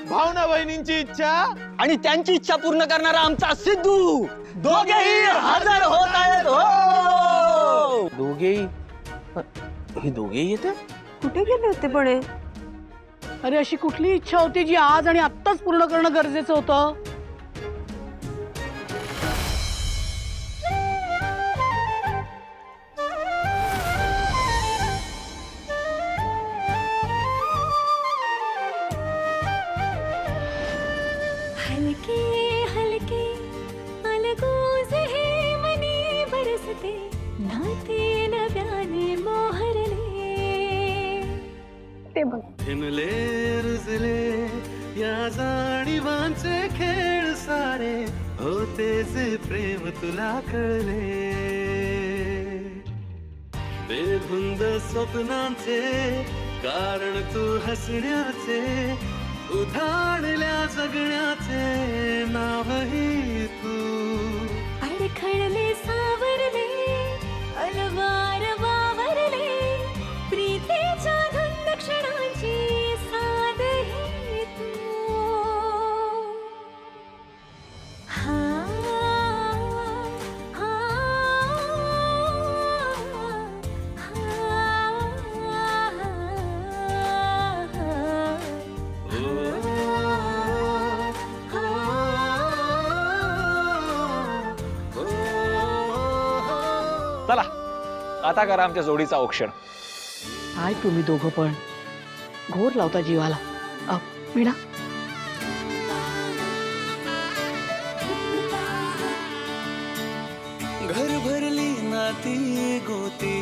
भावना बहिणींची इच्छा आणि त्यांची इच्छा पूर्ण करणारा आमचा सिद्धू दोघेही हजर होत आहेत हो. दोघेही हे दोघेही येते कुठे गेले होते पण हे? अरे अशी कुठली इच्छा होती जी आज आणि आत्ताच पूर्ण करणं गरजेचं होतं? हलके हलके अलगोज हे मनी बरसते नाते नव्याने मोहरले ते बघ. हिमले रुजले या जाणीवांचे खेळ सारे होते जे प्रेम तुला कळले बेधुंद स्वप्नांचे कारण तू हसण्याचे उधाणल्या जगण्याचे नावही तू अडखळले सावरले अलवार वावरले प्रीतीच्या धुंद क्षणांची साध ही तू हा हा चला आता करा आमच्या जोडीचा औक्षण. काय तुम्ही दोघं पण घोर लावता जीवाला. मीना घर भरली नाती गोती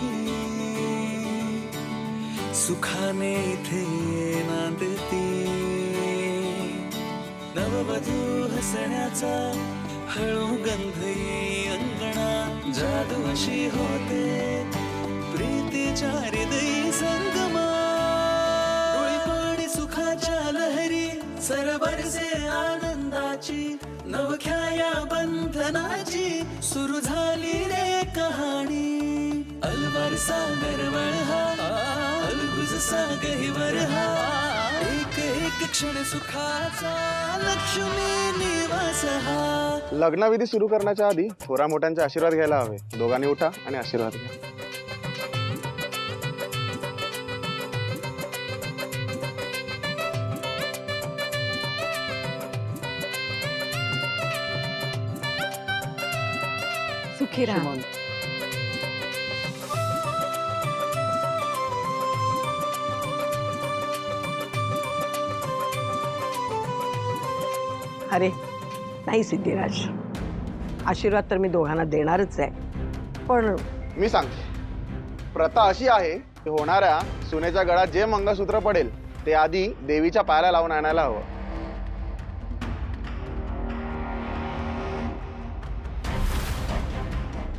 सुखाने इथे नांदती नववधू हसण्याचा हळू गंध येई अंगणा जादू अशी होते प्रीतीच्या हृदयी संगमा डोळीपाणी सुखाच्या लहरी सरबरसे आनंदाची नवख्या या बंधनाची सुरू झाली रे कहाणी अलवार सागर वळहा अलगुज सागहिवर हा एक एक क्षण सुखाचा लक्ष्मी निवास हा. लग्नविधी सुरू करण्याच्या आधी थोरा मोठ्यांचे आशीर्वाद घ्यायला हवे. दोघांनी उठा आणि आशीर्वाद घ्या. सुखी राहा. अरे नाही सिद्धिराज, आशीर्वाद तर मी दोघांना देणारच आहे, पण मी सांगते, प्रथा अशी आहे की होणाऱ्या सुनेच्या गळ्यात जे मंगळसूत्र पडेल ते आधी देवीच्या पायाला लावून आणायला हवं.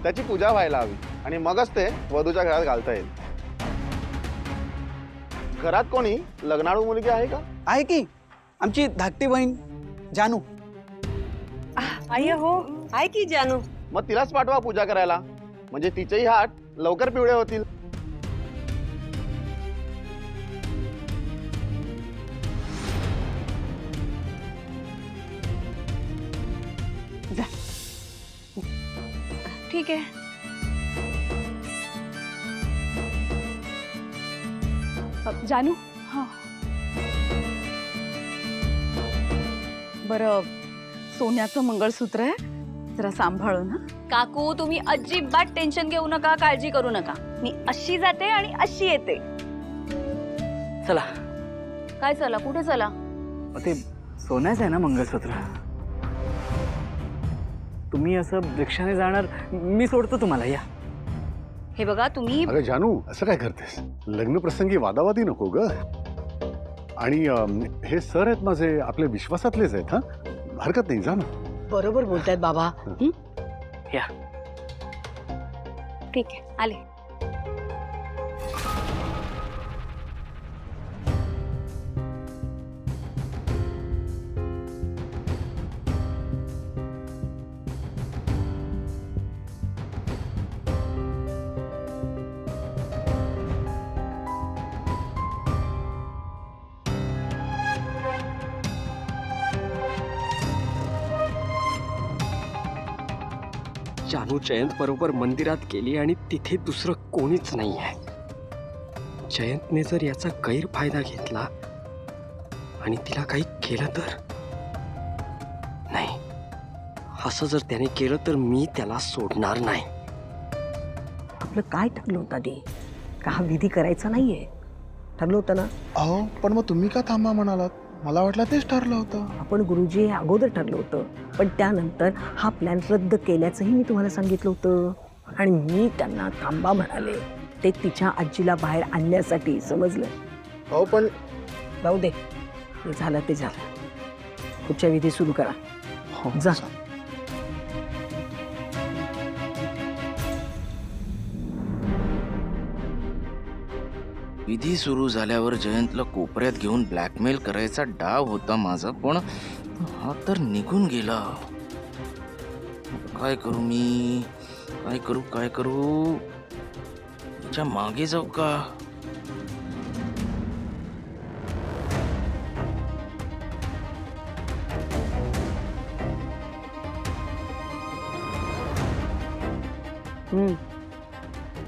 त्याची पूजा व्हायला हवी आणि मगच ते वधूच्या घरात घालता येईल. घरात कोणी लग्नाळू मुलगी आहे का? आहे की आमची धाकटी बहीण जानू. आई हो, आहे की जानू. मग तिलाच पाठवा पूजा करायला, म्हणजे तिचेही हात लवकर पिवळे होतील. ठीक आहे. जानू. हा बरं, सोन्याचं मंगळसूत्र आहे, जरा सांभाळून. हा काकू, तुम्ही अजिबात टेन्शन घेऊ नका, काळजी करू नका. मी अशी जाते आणि अशी येते. चला. काय चला? कुठे चला? ते सोन्याचं आहे ना मंगळसूत्र. तुम्ही असं रिक्षाने जाणार, मी सोडतो तुम्हाला. या. हे बघा तुम्ही. अगं जानू, असं काय करतेस? लग्न प्रसंगी वादावादी नको ग. आणि हे सर आहेत माझे, आपले विश्वासातलेच आहेत. हा, हरकत नाही, जा ना. बरोबर बोलतायत बाबा. या. ठीक आहे, आले. जानू जयंत बरोबर मंदिरात गेली आणि तिथे दुसरं कोणीच नाही आहे. जयंतने जर याचा गैरफायदा घेतला आणि तिला काही केलं तर नाही, असं जर त्याने केलं तर मी त्याला सोडणार नाही. आपलं काय ठरलं होतं आधी? का हा विधी करायचा नाहीये ठरलं होतं ना? अहो पण मग तुम्ही का थांबा म्हणालात? मला वाटलं तेच ठरलं होतं. आपण गुरुजी हे अगोदर ठरलं होतं, पण त्यानंतर हा प्लॅन रद्द केल्याचंही मी तुम्हाला सांगितलं होतं. आणि मी त्यांना थांबा म्हणाले, ते तिच्या आजीला बाहेर आणण्यासाठी. समजलं? हो पण जाऊ दे, जे झालं ते झालं. पुढच्या विधी सुरू करा. जा. विधी सुरू झाल्यावर जयंतला कोपऱ्यात घेऊन ब्लॅकमेल करायचा डाव होता माझा, पण हा तर निघून गेला. काय करू मी? काय करू? तिच्या मागे जाऊ का?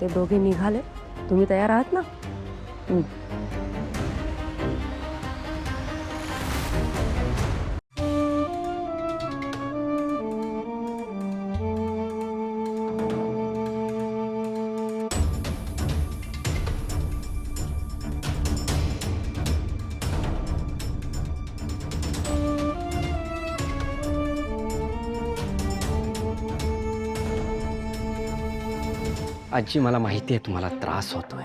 ते दोघे निघाले. तुम्ही तयार आहात ना? आजी, मला माहिती आहे तुम्हाला त्रास होतोय,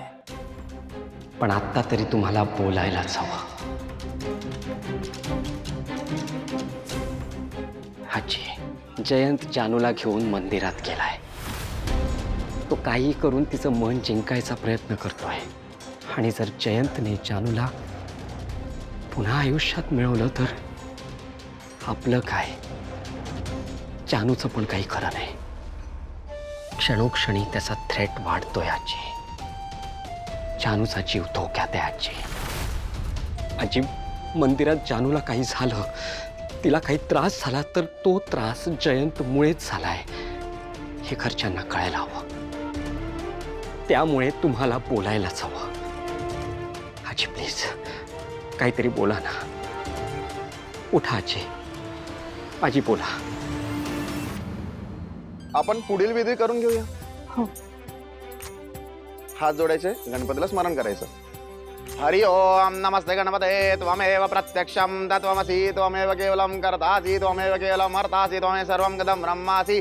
पण आत्ता तरी तुम्हाला बोलायलाच हवं. आजी, जयंत जानूला घेऊन मंदिरात गेलाय. तो काही करून तिचं मन जिंकायचा प्रयत्न करतोय. आणि जर जयंतने जानूला पुन्हा आयुष्यात मिळवलं तर आपलं काय, जानूचं पण काही खरं नाही. क्षणोक्षणी त्याचा थ्रेट वाढतोय आजी. जानूचा जीव धोक्यात आहे आजी. आजी, मंदिरात जानूला काही झालं, तिला काही त्रास झाला तर तो त्रास जयंतमुळेच झालाय हे घरच्यांना कळायला हवं. त्यामुळे तुम्हाला बोलायलाच हवं. आजी प्लीज काहीतरी बोला ना. उठा आजी. आजी बोला. आपण पुढील विधी करून घेऊया. हो. हात जोडायचे, गणपतीला स्मरण करायचं. हरि ओम नमस्ते गणपते त्वमेव प्रत्यक्षं तत्त्वमसि त्वमेव केवलं कर्तासि त्वमेव केवलं अर्तासि त्वमेव सर्वं गदं ब्रह्मासि